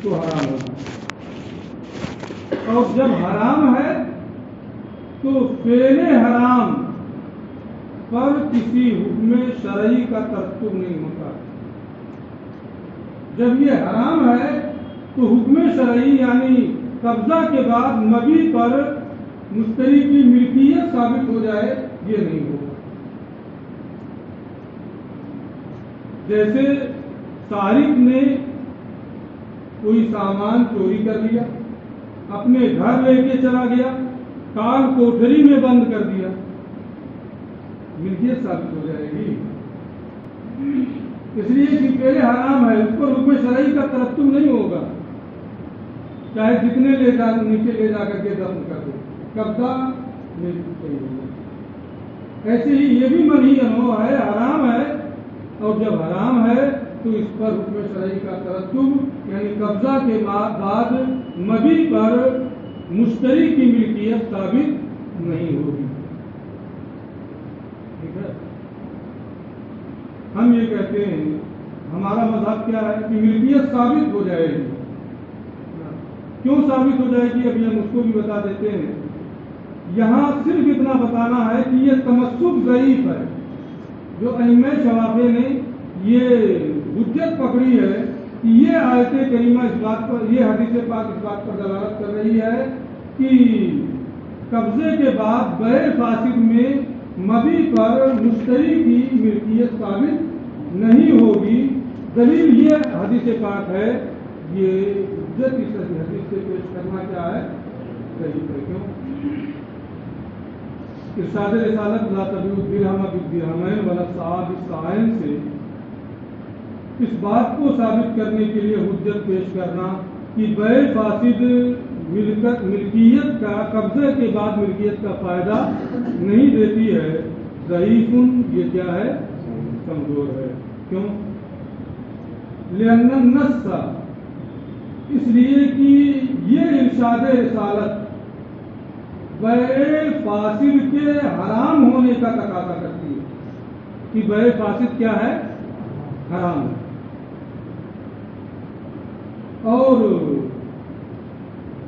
تو حرام ہوگا، اور جب حرام ہے تو فعل حرام پر کسی حکم شرعی کا ترتب نہیں ہوتا۔ جب یہ حرام ہے تو حکم شرعی یعنی قبضہ کے بعد مبیع پر مشتری کی ملکیت ثابت ہو جائے، یہ نہیں ہوگا۔ جیسے سارق نے کوئی سامان چوری کر لیا، اپنے گھر لے کے چلا گیا، کال کوٹری میں بند کر دیا، ملکیت ثابت ہو جائے گی۔ اس لیے کہ پہلے حرام ہے، اس پر حکم شرعی کا ترتب نہیں ہوگا، چاہے جتنے نیچے لے جا کر کے دفن کر دو، قبضہ نہیں ہوگا۔ ایسے ہی یہ بھی منہی عنہ ہے، حرام ہے، اور جب حرام ہے تو اس پر حکم شرعی کا ترتب یعنی قبضہ کے بعد مبیع پر مشتری کی ملکیت ثابت نہیں ہوگی۔ ٹھیک ہے، ہم یہ کہتے ہیں، ہمارا مذہب کیا ہے کہ ملکیت ثابت ہو جائے گی۔ کیوں ثابت ہو جائے گی ابھی ہم اس کو بھی بتا دیتے ہیں۔ یہاں صرف اتنا بتانا ہے کہ یہ تمسک ضعیف ہے، جو ائمہ شوافع نے یہ حجت پکڑی ہے کہ یہ آیت کریمہ اس بات پر، یہ حدیث پاک اس بات پر دلالت کر رہی ہے کہ قبضے کے بعد بیع فاسد میں مبیع پر مشتری کی ملکیت ثابت نہیں ہوگی۔ دلیل یہ حدیث پاک ہے، یہ حجت اس حدیث سے پیش کرنا کیا ہے؟ صحیح ہے۔ کیوں؟ ارشاد رسالت لا تبیع الدرہم بالدرہمین ولا الساع بالساعین سے اس بات کو ثابت کرنے کے لیے حجت پیش کرنا کہ بیع فاسد ملکیت کا قبضے کے بعد ملکیت کا فائدہ نہیں دیتی ہے، ضعیف، یہ کیا ہے؟ کمزور ہے۔ کیوں؟ لأن النص، اس لیے کہ یہ ارشاد رسالت بیع فاسد کے حرام ہونے کا تقاضا کرتی ہے کہ بیع فاسد کیا ہے؟ حرام ہے، اور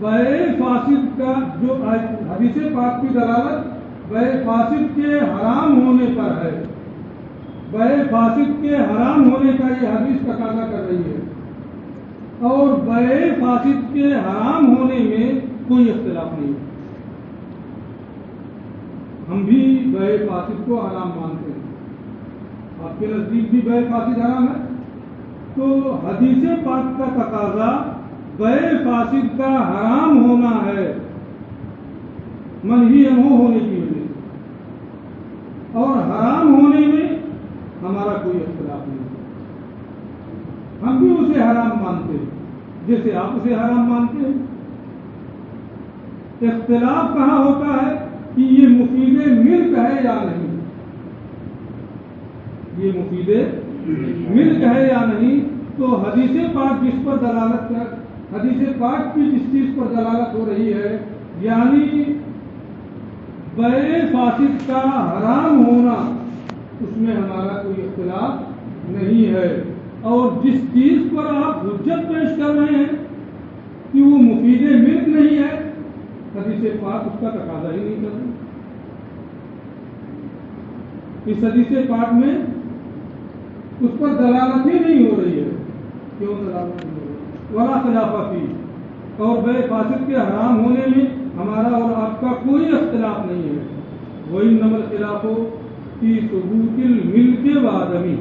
بیع فاسد کا جو حدیث پاک کی دلالت بیع فاسد کے حرام ہونے پر ہے، بیع فاسد کے حرام ہونے کا یہ حدیث تقاضا کر رہی ہے، اور بیع فاسد کے حرام ہونے میں کوئی اختلاف نہیں ہے۔ ہم بھی بیع فاسد کو حرام مانتے ہیں، آپ کے نزدیک بھی بیع فاسد حرام ہے، تو حدیث پاک کا تقاضا بیع فاسد کا حرام ہونا ہے، منہی عنہ ہونے کی وجہ سے، اور حرام ہونے میں ہمارا کوئی اختلاف نہیں، ہم بھی اسے حرام مانتے ہیں جیسے آپ اسے حرام مانتے ہیں۔ اختلاف کہاں ہوتا ہے کہ یہ مفید ملک ہے یا نہیں، یہ مفید ملک ہے یا نہیں، تو حدیث پاک جس پر دلالت کر، حدیث پاک کی جس چیز پر دلالت ہو رہی ہے، یعنی بیع فاسد کا حرام ہونا، اس میں ہمارا کوئی اختلاف نہیں ہے، اور جس چیز پر آپ حجت پیش کر رہے ہیں کہ وہ مفید ملک نہیں ہے، حدیث پاک اس کا تقاضا ہی نہیں کرتی۔ اس حدیث پاک میں اس پر دلالت ہی نہیں ہو رہی ہے۔ کیوں دلالت نہیں ہو رہی؟ ولا خلاف فی، اور بیع فاسد کے حرام ہونے میں ہمارا اور آپ کا کوئی اختلاف نہیں ہے۔ وَإِنَّمَا الْخِلَافُ فِي ثُبُوتِ الْمِلْكِ وَعَدَمِهِ،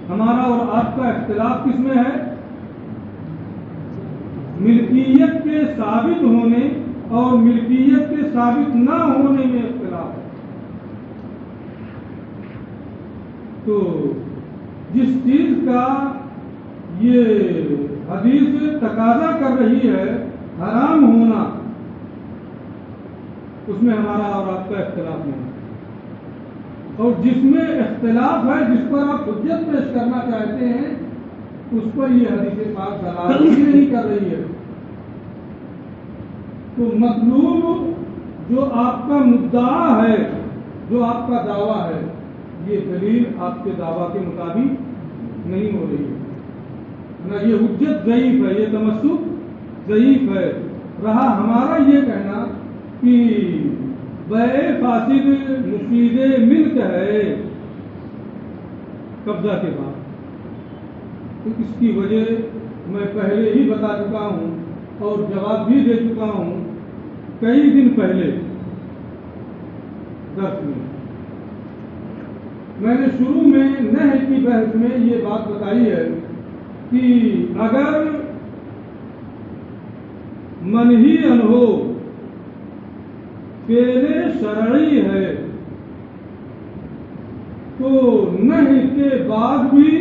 ہمارا اور آپ کا اختلاف کس میں ہے؟ ملکیت کے ثابت ہونے اور ملکیت کے ثابت نہ ہونے میں اختلاف ہے۔ تو جس چیز کا یہ حدیث تقاضا کر رہی ہے حرام ہونا، اس میں ہمارا اور آپ کا اختلاف نہیں ہے، اور جس میں اختلاف ہے، جس پر آپ حجت پیش کرنا چاہتے ہیں، اس پر یہ حدیث پاک دلالت ہی نہیں کر رہی ہے۔ تو مطلوب جو آپ کا مدعا ہے، جو آپ کا دعویٰ ہے، یہ دلیل آپ کے دعویٰ کے مطابق نہیں ہو رہی ہے۔ نہ یہ حجت ضعیف ہے، یہ تمسک ضعیف ہے۔ رہا ہمارا یہ کہنا کہ بیع فاسد مفید ملک ہے قبضہ کے بعد، تو اس کی وجہ میں پہلے ہی بتا چکا ہوں اور جواب بھی دے چکا ہوں کئی دن پہلے درس میں نے شروع میں نہر کی بحث میں یہ بات بتائی ہے کہ اگر منہی عنہ فعل شرعی ہے تو نہی کے بعد بھی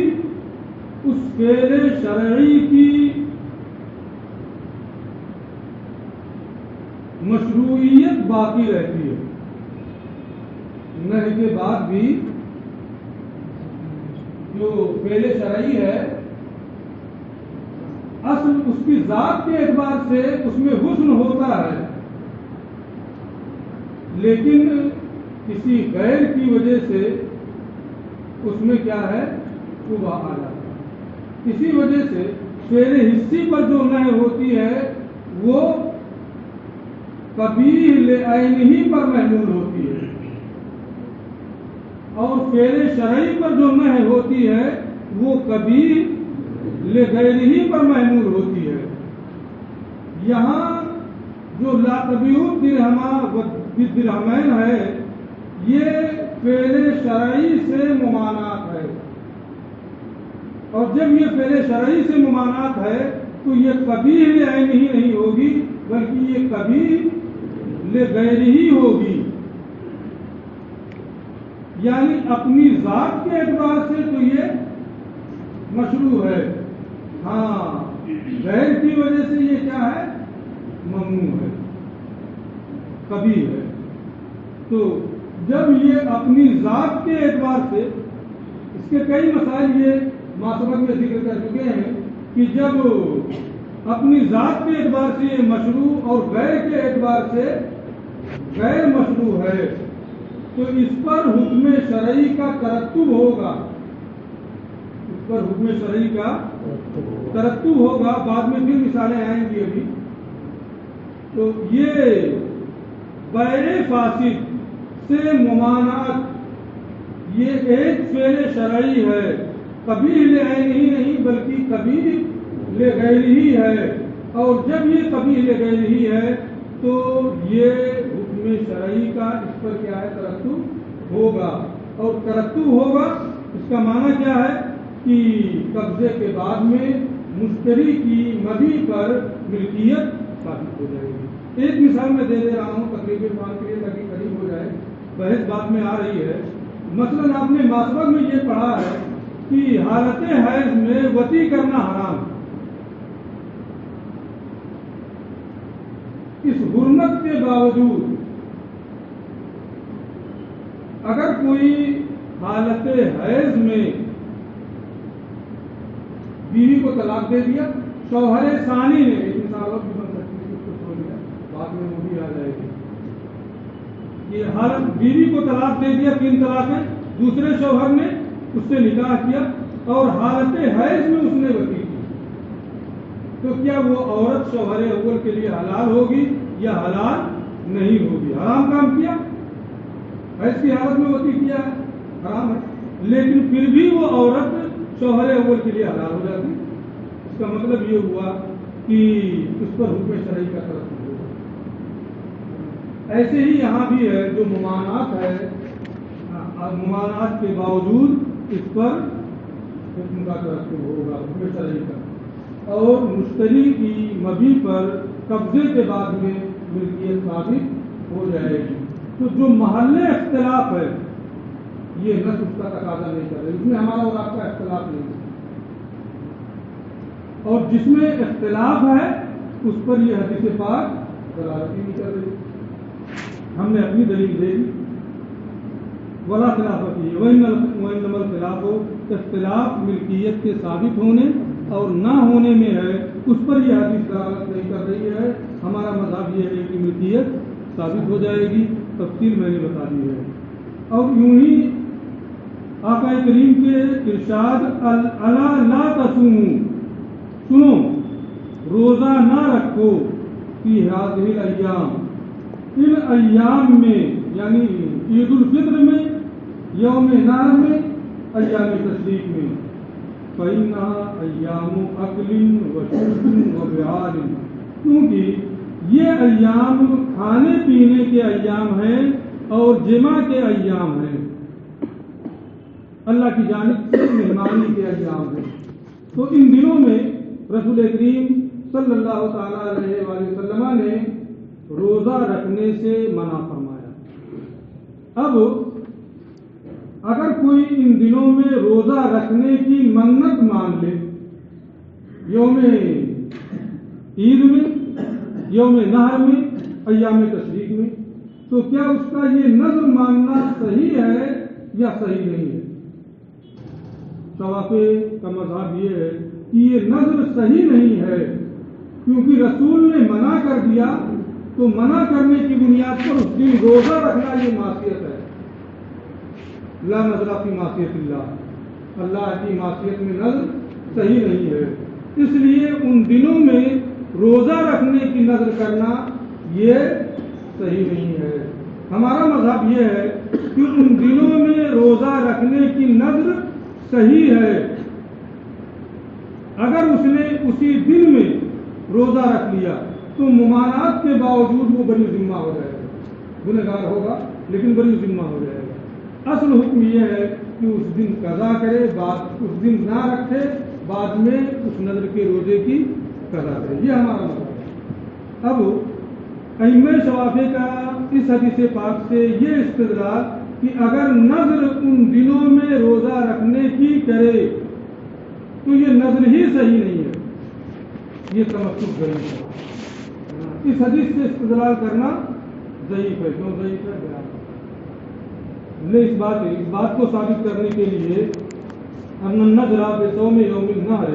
اس فعل شرعی کی مشروعیت باقی رہتی ہے۔ نہی کے بعد بھی جو فعل شرعی ہے اصل اس کی ذات کے اعتبار سے اس میں حسن ہوتا ہے، لیکن کسی غیر کی وجہ سے اس میں کیا ہے قبح آ جاتا ہے۔ اسی وجہ سے فعل حصی پر جو نہی ہوتی ہے وہ قبیح لعینہ پر محمول ہوتی ہے، اور فعل شرعی پر جو نہی ہوتی ہے وہ قبیح لغیرہ پر محمول ہوتی ہے۔ یہاں جو لا تبیع الدرہم بالدرہمین ہے یہ فعل شرعی سے ممانعت ہے، اور جب یہ فعل شرعی سے ممانعت ہے تو یہ قبیح لعینہ نہیں ہوگی بلکہ یہ قبیح لغیرہ ہوگی، یعنی اپنی ذات کے اعتبار سے تو یہ مشروع ہے، ہاں غیر کی وجہ سے یہ کیا ہے ممنوع ہے، قبیح ہے۔ تو جب یہ اپنی ذات کے اعتبار سے، اس کے کئی مسائل یہ ماسبق میں ذکر کر چکے ہیں کہ جب اپنی ذات کے اعتبار سے یہ مشروع اور غیر کے اعتبار سے غیر مشروع ہے تو اس پر حکم شرعی کا ترتب ہوگا، اس پر حکم شرعی کا ترتب ہوگا، بعد میں پھر مثالیں آئیں گی ابھی۔ تو یہ بیع فاسد سے ممانعت یہ ایک فعل شرعی ہے، قبیح لعینہ نہیں بلکہ قبیح لغیرہ ہے، اور جب یہ قبیح لغیرہ ہے تو یہ حکم شرعی کا اس پر کیا ہے ترتب ہوگا، اور ترتب ہوگا اس کا معنی کیا ہے کہ قبضے کے بعد میں مشتری کی مبیع پر ملکیت ثابت ہو جائے گی۔ ایک مثال میں دے رہا ہوں تقریباً بات کے لیے تاکہ قریب ہو جائے، بحث بات میں آ رہی ہے۔ مثلا آپ نے ماسبق میں یہ پڑھا ہے کہ حالت حیض میں وطی کرنا حرام، اس حرمت کے باوجود اگر کوئی حالت حیض میں بیوی کو طلاق دے دیا، شوہر ثانی نے، ایک مثال اور بھی بن سکتی ہے، اس کو چھوڑ دیا، بعد میں وہ بھی آ جائے گی، یہ حالت بیوی کو طلاق دے دیا، 3 طلاقیں، دوسرے شوہر نے اس سے نکاح کیا اور حالت حیض میں اس نے وطی کی، تو کیا وہ عورت شوہر اول کے لیے حلال ہوگی یا حلال نہیں ہوگی؟ حرام کام کیا، حیض کی حالت میں وطی کیا ہے، حرام ہے، لیکن پھر بھی وہ عورت شوہر اول کے لیے حلال ہو جاتی۔ اس کا مطلب یہ ہوا کہ اس پر حکم شرعی کا ترتب ہوگا۔ ایسے ہی یہاں بھی ہے، جو ممانعت ہے، ممانعت کے باوجود اس پر حکم کا ترتب ہوگا، حکم شرعی کا، اور مشتری کی مبیع پر قبضے کے بعد میں ملکیت ثابت ہو جائے گی۔ تو جو محل اختلاف ہے یہ نص اس کا تقاضا نہیں کر رہے، اس میں ہمارا اور آپ کا اختلاف نہیں ہے، اور جس میں اختلاف ہے اس پر یہ حدیث پاک دلالت نہیں کر رہی۔ ہم نے اپنی دلیل دے دی، ولا خلاف کی، وَإِنَّمَا الْخِلَافُ، اختلاف ملکیت کے ثابت ہونے اور نہ ہونے میں ہے، اس پر یہ حدیث دلالت نہیں کر رہی ہے۔ ہمارا مذہب یہ ہے کہ ملکیت ثابت ہو جائے گی، تفصیل میں نے بتا دی ہے۔ اور یوں ہی آقا کریم کے ارشاد الا لا تصوموا، سنو روزہ نہ رکھو فی ہذہ الایام، ان ایام میں یعنی عید الفطر میں، یوم نحر میں، ایام تشریق میں، فإنها ایام اکل و شرب و بیعال، کیونکہ یہ ایام کھانے پینے کے ایام ہیں اور جمع کے ایام ہیں، اللہ کی جانب سے مہمانی کے ایام ہیں۔ تو ان دنوں میں رسول کریم صلی اللہ تعالیٰ علیہ وآلہ وسلم نے روزہ رکھنے سے منع فرمایا۔ اب اگر کوئی ان دنوں میں روزہ رکھنے کی منت مان لے، یوم عید میں، یوم نحر میں، ایام تشریق میں، تو کیا اس کا یہ نذر ماننا صحیح ہے یا صحیح نہیں ہے؟ شوافی کا مذہب یہ ہے کہ یہ نذر صحیح نہیں ہے، کیونکہ رسول نے منع کر دیا تو منع کرنے کی بنیاد پر اس دن روزہ رکھنا یہ معصیت ہے۔ لا نذر فی معصیت اللہ، اللہ کی معصیت میں نذر صحیح نہیں ہے، اس لیے ان دنوں میں روزہ رکھنے کی نذر کرنا یہ صحیح نہیں ہے۔ ہمارا مذہب یہ ہے کہ ان دنوں میں روزہ رکھنے کی نذر صحیح ہے، اگر اس نے اسی دن میں روزہ رکھ لیا تو ممانعت کے باوجود وہ بری ذمہ ہو جائے گا، گنہگار ہوگا لیکن بری ذمہ ہو جائے گا۔ اصل حکم یہ ہے کہ اس دن قضا کرے، اس دن نہ رکھے، بعد میں اس نذر کے روزے کی قضا کرے، یہ ہمارا مذہب ہے۔ اب ائمہ شوافی کا اس حدیث پاک سے یہ استدلال کہ اگر نذر ان دنوں میں روزہ رکھنے کی کرے تو یہ نذر ہی صحیح نہیں ہے، یہ تمسک ضعیف ہے۔ اس حدیث سے استدلال کرنا ضعیف ہے۔ کیوں ضعیف ہے؟ اس بات کو ثابت کرنے کے لیے ان النذر بصوم یوم النحر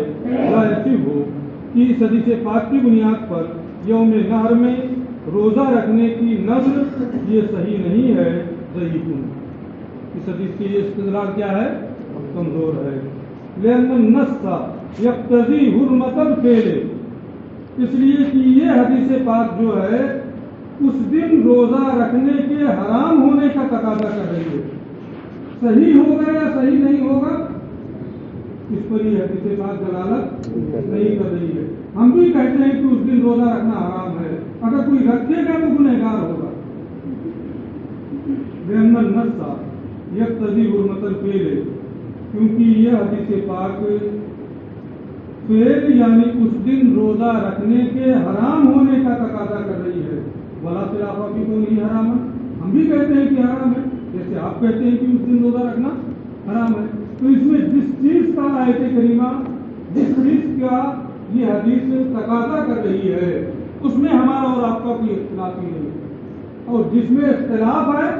لا یصح ہو کہ اس حدیث پاک کی بنیاد پر یوم نحر میں روزہ رکھنے کی نذر یہ صحیح نہیں ہے، ضعیف۔ اس حدیث کی یہ استدلال کیا ہے؟ کمزور ہے۔ لأن النص یقتضی حرمت الفعل، اس لیے کہ یہ حدیث پاک جو ہے اس دن روزہ رکھنے کے حرام ہونے کا تقاضا کر رہی ہے۔ صحیح ہوگا یا صحیح نہیں ہوگا اس پر یہ حدیث پاک دلالت نہیں کر رہی ہے۔ ہم بھی کہتے ہیں کہ اس دن روزہ رکھنا حرام ہے، اگر کوئی رکھے گا تو گنہگار ہوگا۔ لأن النص یقتضی حرمت الفعل، کیونکہ یہ حدیث پاک فعل یعنی اس دن روزہ رکھنے کے حرام ہونے کا تقاضا کر رہی ہے۔ ولا خلاف فی کونہ حرام، ہم بھی کہتے ہیں کہ حرام ہے، جیسے آپ کہتے ہیں کہ اس دن روزہ رکھنا حرام ہے۔ تو اس میں جس چیز کا آیت کریمہ، جس چیز کا یہ حدیث تقاضا کر رہی ہے، اس میں ہمارا اور آپ کا کوئی اختلاف ہی نہیں ہے، اور جس میں اختلاف ہے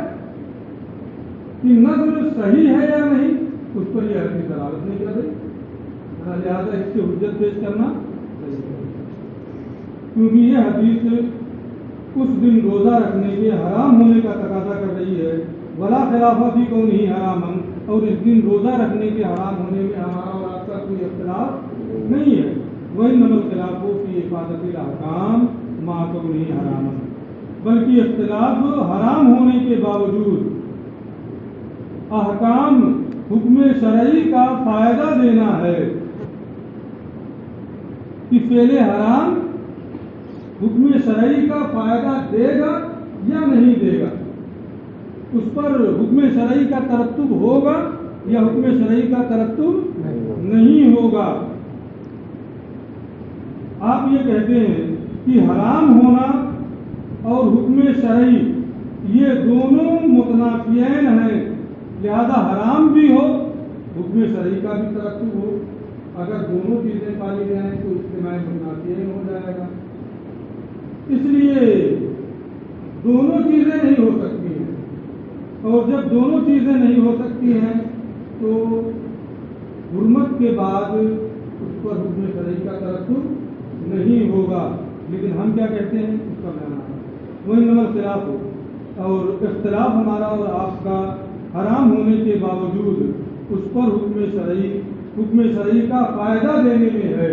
کہ نذر صحیح ہے یا نہیں، اس پر یہ حدیث دلالت نہیں کر رہی، لہٰذا اس سے حجت پیش کرنا صحیح ہے، کیونکہ یہ حدیث اس دن روزہ رکھنے کے حرام ہونے کا تقاضا کر رہی ہے۔ ولا خلاف فی کونہ حراما، اور اس دن روزہ رکھنے کے حرام ہونے میں ہمارا اور آپ کا کوئی اختلاف نہیں ہے۔ وإنما الخلاف فی حفاظت الاحکام مع کونہ حراما، بلکہ اختلاف حرام ہونے کے باوجود احکام حکم شرعی کا فائدہ دینا ہے کہ فعل حرام حکم شرعی کا فائدہ دے گا یا نہیں دے گا، اس پر حکم شرعی کا ترتب ہوگا یا حکم شرعی کا ترتب نہیں ہوگا۔ آپ یہ کہتے ہیں کہ حرام ہونا اور حکم شرعی یہ دونوں متنافیین ہیں، لہذا حرام بھی ہو، حکم شرعی کا بھی ترتب ہو، اگر دونوں چیزیں پالی جائیں تو اجتماع متنافیین ہو جائے گا۔ اس لیے دونوں چیزیں نہیں ہو سکتی ہیں، اور جب دونوں چیزیں نہیں ہو سکتی ہیں تو حرمت کے بعد اس پر حکم شرعی کا ترتب نہیں ہوگا۔ لیکن ہم کیا کہتے ہیں اس کا بیان ہے، وہی نمبر خلاف ہو، اور اختلاف ہمارا اور آپ کا حرام ہونے کے باوجود اس پر حکم شرعی کا فائدہ دینے میں ہے،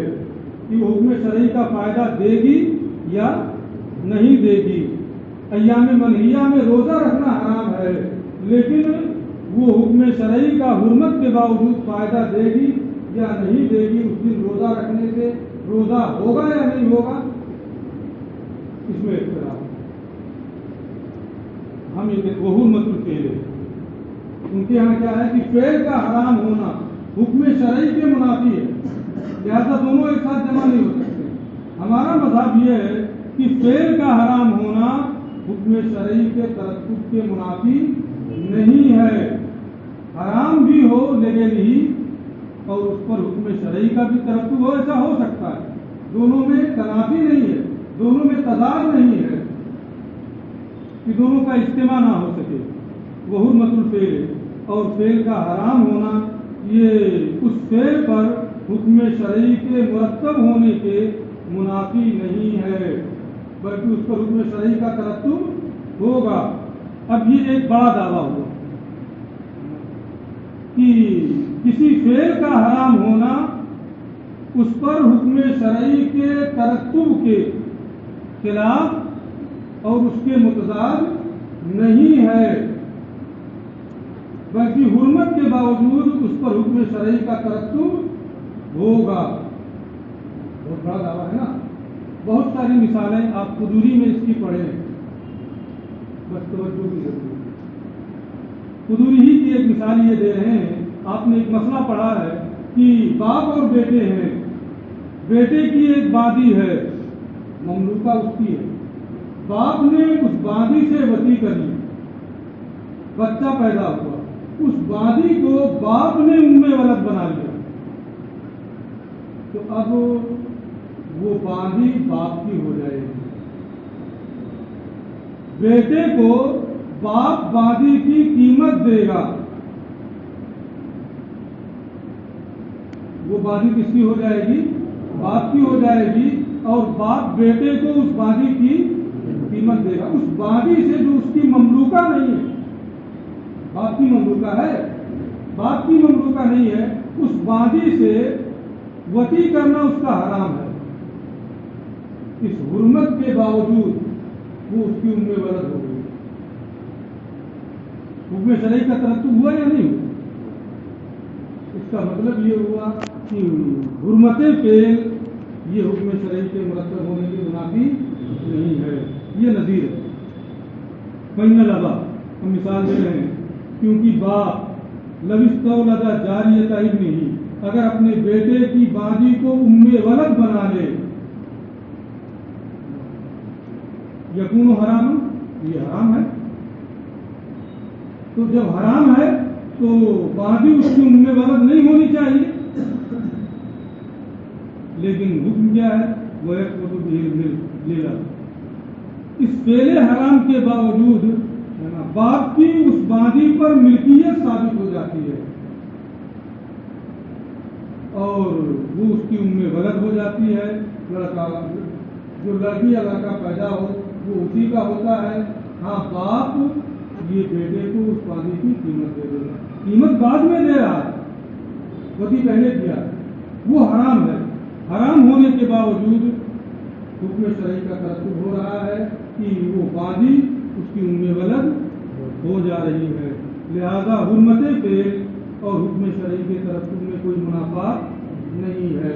کہ وہ حکم شرعی کا فائدہ دے گی یا نہیں دے گی. ایام منہیہ میں روزہ رکھنا حرام ہے، لیکن وہ حکم شرعی کا حرمت کے باوجود فائدہ دے گی یا نہیں دے گی. اس دن روزہ رکھنے سے روزہ ہوگا یا نہیں ہوگا، اس میں اختلاف. ہم یہ وہ حرمت الفعل ہے، ان کے یہاں کیا ہے کہ فعل کا حرام ہونا حکم شرعی کے منافی ہے، لہذا دونوں ایک ساتھ جمع نہیں ہو سکتے. ہمارا مذہب یہ ہے کہ فعل کا حرام ہونا حکم شرعی کے ترتب کے منافی نہیں ہے. حرام بھی ہو لیکن ہی اور اس پر حکم شرعی کا بھی ترتب ہو، ایسا ہو سکتا ہے. دونوں میں تنافی نہیں ہے، دونوں میں تضاد نہیں ہے کہ دونوں کا اجتماع نہ ہو سکے. وہ حرمت الفعل ہے، اور فعل کا حرام ہونا یہ اس فعل پر حکم شرعی کے مرتب ہونے کے منافی نہیں ہے، بلکہ اس پر حکم شرعی کا ترتب ہوگا. اب یہ ایک بڑا دعویٰ ہوا کہ کسی فعل کا حرام ہونا اس پر حکم شرعی کے ترتب کے خلاف اور اس کے متضاد نہیں ہے، بلکہ حرمت کے باوجود اس پر حکم شرعی کا ترتب ہوگا. بہت بڑا دعویٰ ہے نا. بہت ساری مثالیں آپ قدوری میں اس کی پڑھیں، بس توجہ کی ضرورت ہے. قدوری ہی کی ایک مثال یہ دے رہے ہیں. آپ نے ایک مسئلہ پڑھا ہے کہ باپ اور بیٹے ہیں، بیٹے کی ایک باندی ہے، مملوکہ اس کی ہے. باپ نے اس باندی سے وصی کر لی، بچہ پیدا ہوا، اس باندی کو باپ نے ام ولد بنا لیا، تو اب وہ باندی باپ کی ہو جائے گی. بیٹے کو باپ باندی کی قیمت دے گا، وہ باندی کس کی ہو جائے گی؟ باپ کی ہو جائے گی، اور باپ بیٹے کو اس باندی کی قیمت دے گا. اس باندی سے جو اس کی مملوکہ نہیں ہے، باپ کی مملوکہ ہے، باپ کی مملوکہ نہیں ہے، اس باندی سے وصی کرنا اس کا حرام ہے. اس حرمت کے باوجود وہ اس کی ام ولد ہو گئی. حکم شرعی کا ترتب ہوا یا نہیں ہوا؟ اس کا مطلب یہ ہوا کہ حرمت فعل یہ حکم شرعی کے مرتب ہونے کے منافی نہیں ہے. یہ نظیر ہے. فإن الأب، ہم مثال دے رہے ہیں، کیونکہ باپ لو استولد جاریۃ ابنہ، اگر اپنے بیٹے کی باندی کو ام ولد بنا لے، یکون حرام، یہ حرام ہے. تو جب حرام ہے تو باندی اس کی ام ولد نہیں ہونی چاہیے، لیکن حکم کیا ہے؟ وہ لیلا. اس فعل حرام کے باوجود باپ کی اس باندی پر ملکیت ثابت ہو جاتی ہے، اور وہ اس کی ام ولد ہو جاتی ہے. لڑکا جو لڑکی یا لڑکا پیدا ہو وہ اسی کا ہوتا ہے. ہاں، باپ یہ بیٹے کو اس باندی کی قیمت دے دے گا. قیمت بعد میں دے رہا ہے، وصی پہلے کیا، وہ حرام ہے. حرام ہونے کے باوجود حکم شرعی کا ترتب ہو رہا ہے کہ وہ باندی اس کی ام ولد ہو جا رہی ہے. لہذا حرمت فعل اور حکم شرعی کے ترتب میں کوئی منافات نہیں ہے.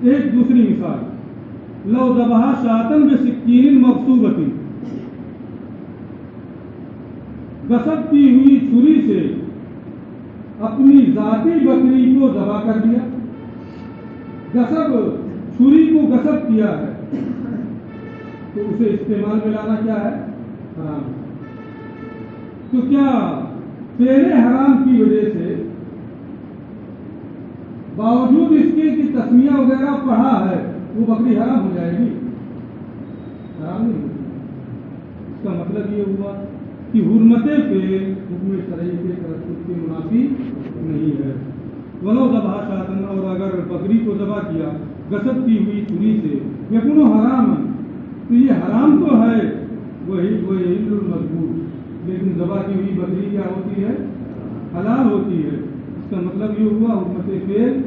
ایک دوسری مثال، لو ذبح شاطن بسکین مقصوبۃ، غصب کی ہوئی چھری سے اپنی ذاتی بکری کو ذبح کر دیا. غصب، چھری کو غصب کیا ہے تو اسے استعمال میں لانا کیا ہے؟ حرام. تو کیا فعل حرام کی وجہ سے باوجود اس کے کہ تسمیہ وغیرہ پڑھا ہے وہ بکری حرام ہو جائے گی؟ حرام نہیں ہوگی. اس کا مطلب یہ ہوا کہ حرمت فعل حکم شرعی کے ترتب کے منافی نہیں ہے. ولو ذبح شاطن، اور اگر بکری کو ذبح کیا غصب کی ہوئی چھری سے، یکون حرام، تو یہ حرام تو ہے، وہی المذکور، لیکن ذبح کی ہوئی بکری کیا ہوتی ہے؟ حلال ہوتی ہے. اس کا مطلب یہ ہوا حکمت فعل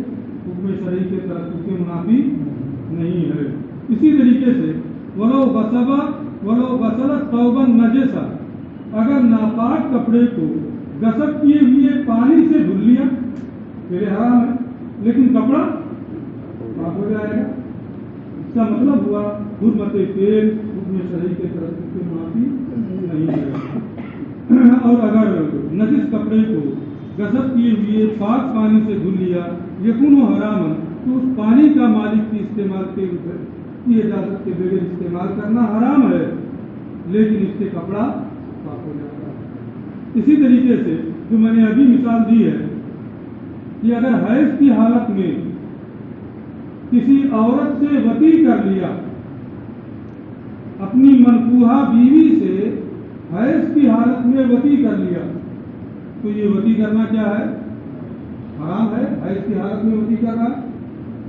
حکم شرعی کے ترتب کے منافی نہیں ہے. اسی طریقے سے ولو غسلت ثوبا نجسا، اگر ناپاک کپڑے کو غسل کیے ہوئے پانی سے دھل لیا پھر حرام ہے، لیکن کپڑا پاک ہو جائے گا. اس کا مطلب ہوا حرمت تیل حکم شرعی کے طرف سے معافی نہیں ہے. اور اگر نجس کپڑے کو غسل کیے ہوئے پاک پانی سے دھل لیا یکون حرام، تو اس پانی کا مالک کی استعمال کی اجازت کے بغیر استعمال کرنا حرام ہے، لیکن اس سے کپڑا پاک ہو جاتا ہے. اسی طریقے سے جو میں نے ابھی مثال دی ہے کہ اگر حیض کی حالت میں کسی عورت سے وطی کر لیا، اپنی منقوحہ بیوی سے حیض کی حالت میں وطی کر لیا، تو یہ وطی کرنا کیا ہے؟ حرام ہے. حیض کی حالت میں وطی کرنا،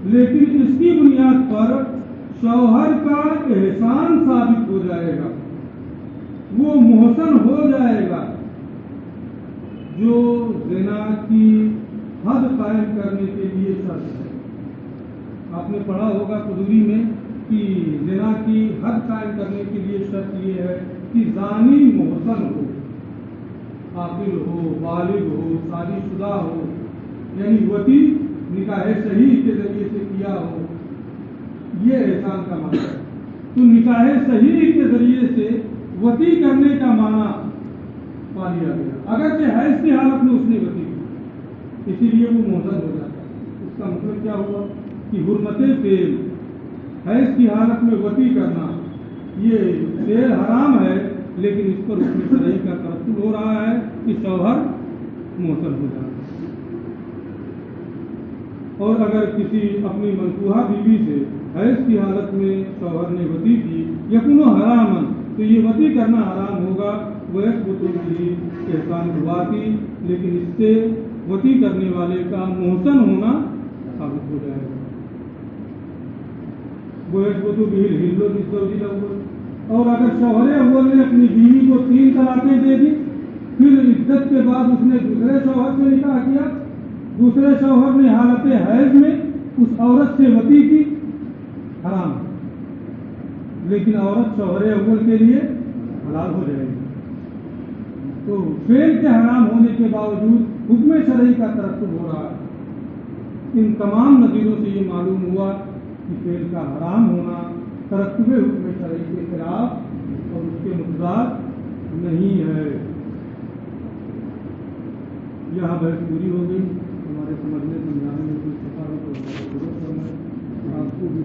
لیکن اس کی بنیاد پر شوہر کا احسان ثابت ہو جائے گا، وہ محسن ہو جائے گا. جو زنا کی حد قائم کرنے کے لیے شرط ہے. آپ نے پڑھا ہوگا قدوری میں کہ زنا کی حد قائم کرنے کے لیے شرط یہ ہے کہ زانی محسن ہو، عاقل ہو، بالغ ہو، شادی شدہ ہو، یعنی وطی نکاح صحیح کے ذریعے سے کیا ہو. یہ احسان کا معنی ہے. تو نکاح صحیح کے ذریعے سے وطی کرنے کا معنی پا لیا گیا، اگرچہ حیض کی حالت میں اس نے وطی کی، اسی لیے وہ محسن ہو جاتا ہے. اس کا مطلب کیا ہوا کہ حرمت تیل حیض کی حالت میں وطی کرنا، یہ تیل حرام ہے، لیکن اس پر حکم شرعی کا ترتب ہو رہا ہے کہ شوہر محسن ہو جاتا ہے. اور اگر کسی اپنی منقوحہ بیوی سے حیض کی حالت میں شوہر نے وطی کی یکون حرام، تو یہ وطی کرنا حرام ہوگا. وہ ایک بھی احسان ہوا کی، لیکن اس سے وطی کرنے والے کا محسن ہونا ثابت ہو جائے گا. وہ ایک بھی ہلو جس اور اگر شوہر اول نے اپنی بیوی کو 3 طلاقیں دے دی، پھر عدت کے بعد اس نے دوسرے شوہر سے نکاح کیا، دوسرے شوہر نے حالت حیض میں اس عورت سے وطی کی، حرام، لیکن عورت شوہر اول کے لیے حلال ہو جائے گی. تو فعل کے حرام ہونے کے باوجود حکم شرعی کا ترتب ہو رہا ہے. ان تمام نظیروں سے یہ معلوم ہوا کہ فعل کا حرام ہونا ترتب حکم شرعی کے خلاف اور اس کے متضاد نہیں ہے. یہاں بحث پوری ہو گئی. ہمارے سمجھنے سمجھانے میں کوئی سفر ہو تو درست کرنا ہے. آپ کو بھی